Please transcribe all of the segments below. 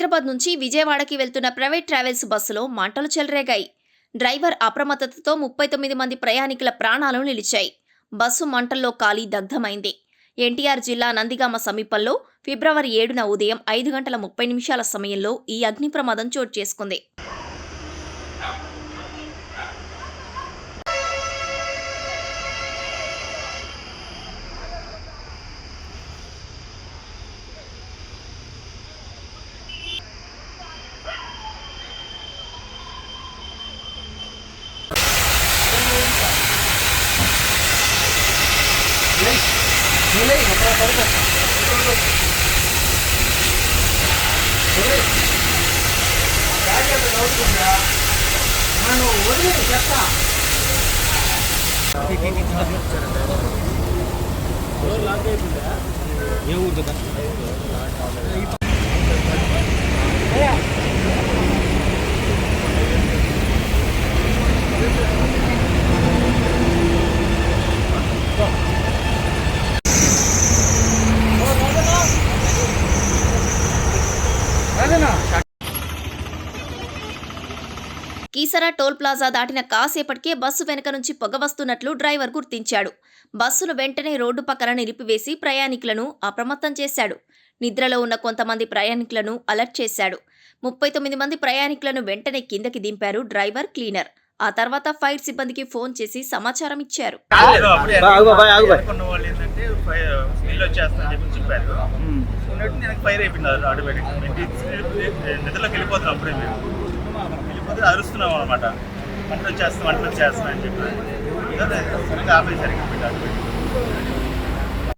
హైదరాబాద్ నుంచి విజయవాడకి వెళ్తున్న ప్రైవేట్ ట్రావెల్స్ బస్సులో మంటలు చెలరేగాయి. డ్రైవర్ అప్రమత్తతతో 39 మంది ప్రయాణికుల ప్రాణాలు నిలిచాయి. బస్సు మంటల్లో కాలి దగ్ధమైంది. ఎన్టీఆర్ జిల్లా నందిగామ సమీపంలో ఫిబ్రవరి 7న ఉదయం 5:30 సమయంలో ఈ అగ్ని ప్రమాదం చోటు చేసుకుంది. కీసర టోల్ ప్లాజా దాటిన కాసేపటికే బస్సు వెనుక నుంచి పొగ వస్తున్నట్లు డ్రైవర్ గుర్తించాడు. బస్సును వెంటనే రోడ్డు పక్కన నిలిపివేసి ప్రయాణికులను అప్రమత్తం చేశాడు. నిద్రలో ఉన్న కొంతమంది ప్రయాణికులను అలర్ట్ చేశాడు. 39 మంది ప్రయాణికులను వెంటనే కిందకి దింపారు డ్రైవర్, క్లీనర్. ఆ తర్వాత ఫైర్ సిబ్బందికి ఫోన్ చేసి సమాచారం ఇచ్చారు. అరుస్తున్నాం అనమాట, వంట వచ్చేస్తాం అని చెప్పి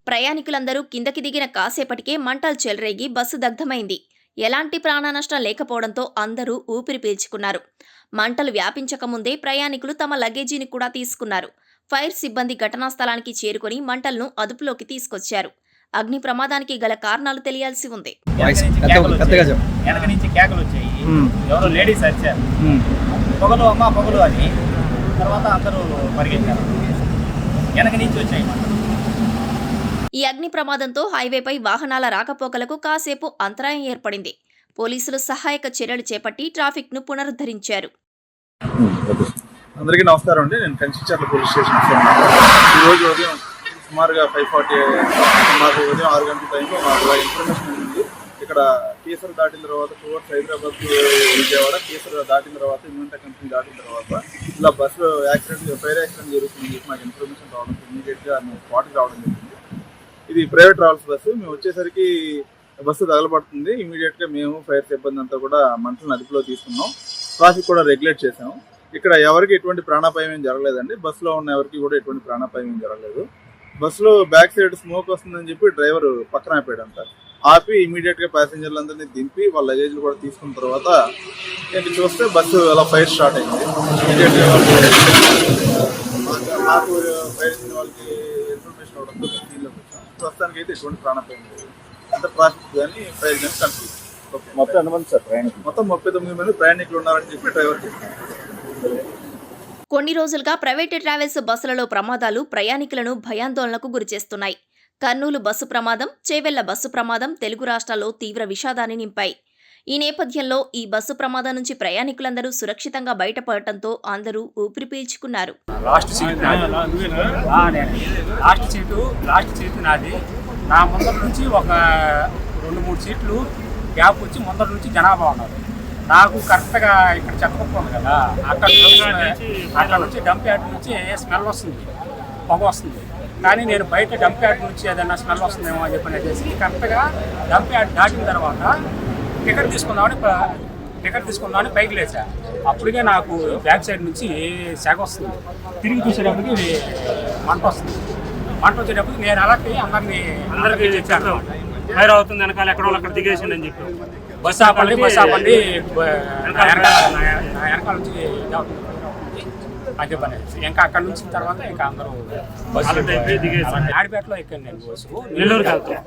ప్రయాణికులందరూ కిందకి దిగిన కాసేపటికే మంటలు చెలరేగి బస్సు దగ్ధమైంది. ఎలాంటి ప్రాణనష్టం లేకపోవడంతో అందరూ ఊపిరి పీల్చుకున్నారు. మంటలు వ్యాపించకముందే ప్రయాణికులు తమ లగేజీని కూడా తీసుకున్నారు. ఫైర్ సిబ్బంది ఘటనా స్థలానికి చేరుకుని మంటలను అదుపులోకి తీసుకొచ్చారు. అగ్ని ప్రమాదానికి గల కారణాలు తెలియాల్సి ఉంది. వెనక నుంచి కేకలు వచ్చాయి, ఎవరో లేడీస్ వచ్చారు, పొగలు అమ్మ పొగలు అని. తర్వాత అందరూ పరిగెత్తారు, వెనక నుంచి వచ్చాయి. ఈ అగ్ని ప్రమాదంతో హైవేపై వాహనాల రాకపోకలకు కాసేపు అంతరాయం ఏర్పడింది. పోలీసులు సహాయక చర్యలు చేపట్టి ట్రాఫిక్ ను పునరుద్ధరించారు. అందరికీ నమస్కారం అండి. నేను కంచిచర్ల పోలీస్ స్టేషన్ ఈరోజు ఉదయం సుమారుగా 5:40 మాకు ఉదయం 6 గంటల టైంలో మాకు ఇన్ఫర్మేషన్ ఉంది. ఇక్కడ కీసర దాటిన తర్వాత టువర్డ్స్ హైదరాబాద్ విజయవాడ, కీసర దాటిన తర్వాత ఇన్వెంటా కంపెనీ దాటిన తర్వాత ఇలా బస్సులో ఫైర్ యాక్సిడెంట్ జరుగుతుంది మాకు ఇన్ఫర్మేషన్ రావడం, ఇమీడియట్గా మేము స్పాట్కి రావడం జరిగింది. ఇది ప్రైవేట్ ట్రావెల్స్ బస్సు. మేము వచ్చేసరికి బస్సు తగలబడుతుంది. ఇమీడియట్గా మేము ఫైర్ సిబ్బంది అంతా కూడా మంటలను అదుపులో తీసుకున్నాం. ట్రాఫిక్ కూడా రెగ్యులేట్ చేసాము. ఇక్కడ ఎవరికి ఎటువంటి ప్రాణాపాయం ఏం జరగలేదండి. బస్సులో ఉన్న ఎవరికి కూడా ఎటువంటి ప్రాణాపాయం ఏం జరగలేదు. బస్సులో బ్యాక్ సైడ్ స్మోక్ వస్తుందని చెప్పి డ్రైవర్ పక్కన ఆపాడు అంట. ఆపి ఇమీడియట్గా ప్యాసింజర్లందరినీ దింపి వాళ్ళ లగేజ్లు కూడా తీసుకున్న తర్వాత ఏంటి చూస్తే బస్సు అలా ఫైర్ స్టార్ట్ అయింది. ఇమీడియట్గా నాకు ఫైర్ ఇచ్చిన వాళ్ళకి ఇన్ఫర్మేషన్ అవడంతో దీనిలోకి వచ్చాం. ప్రస్తుతానికి అయితే ఎటువంటి ప్రాణాపాయం లేదు. అంత ట్రాఫిక్ కానీ ఫైర్ కానీ కన్ఫ్యూజ్. మొత్తం ఎంతమంది సార్ ప్రయాణికులు? మొత్తం 39 మంది ప్రయాణికులు ఉన్నారని చెప్పి డ్రైవర్ చెప్పారు. కొన్ని రోజులుగా ప్రైవేట్ ట్రావెల్స్ బస్సులలో ప్రమాదాలు ప్రయాణికులను భయాందోళనకు గురిచేస్తున్నాయి. కర్నూలు బస్సు ప్రమాదం, చేవెళ్ల బస్సు ప్రమాదం తెలుగు రాష్ట్రాల్లో తీవ్ర విషాదాన్ని నింపాయి. ఈ నేపథ్యంలో ఈ బస్సు ప్రమాదం నుంచి ప్రయాణికులందరూ సురక్షితంగా బయటపడటంతో అందరూ ఊపిరి పీల్చుకున్నారు. లాస్ట్ సీటు నాది. నా ముందర నుంచి ఒక 2-3 సీట్లు గ్యాప్ వచ్చి ముందర నుంచి జనాభా ఉన్నారు. నాకు కరెక్ట్గా ఇక్కడ చెప్పకపోను కదా, అక్కడ నుంచి డంప్ యార్డ్ నుంచి స్మెల్ వస్తుంది, పొగ వస్తుంది. కానీ నేను బయట డంప్ యార్డ్ నుంచి ఏదైనా స్మెల్ వస్తుందేమో అని చెప్పి కరెక్ట్గా డంప్ యార్డ్ దాటిన తర్వాత టికెట్ తీసుకుందామని పైకి లేచా. అప్పటికే నాకు బ్యాక్ సైడ్ నుంచి సెగ వస్తుంది. తిరిగి చూసేటప్పటికి మంట వస్తుంది. మంట వచ్చేటప్పటికి నేను అలాంటి అందరికీ చెప్పాను, ఫైర్ అవుతుంది వెనకాల ఎక్కడో అక్కడ దిగేసిండి అని చెప్పి. బస్సు ఆపండి వెనకాల నుంచి అదే పని. ఇంకా అక్కడ నుంచి తర్వాత ఇంకా అందరూ నాడిపేటలో ఎక్కాను. నేను బస్సు నెల్లూరుకి వెళ్తాను.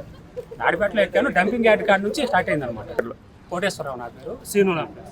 నాడిపేటలో ఎక్కాను. డంపింగ్ యార్డ్ కాడ నుంచి స్టార్ట్ అయింది అనమాట. కోటేశ్వరరావు నా పేరు, సీను నా పేరు.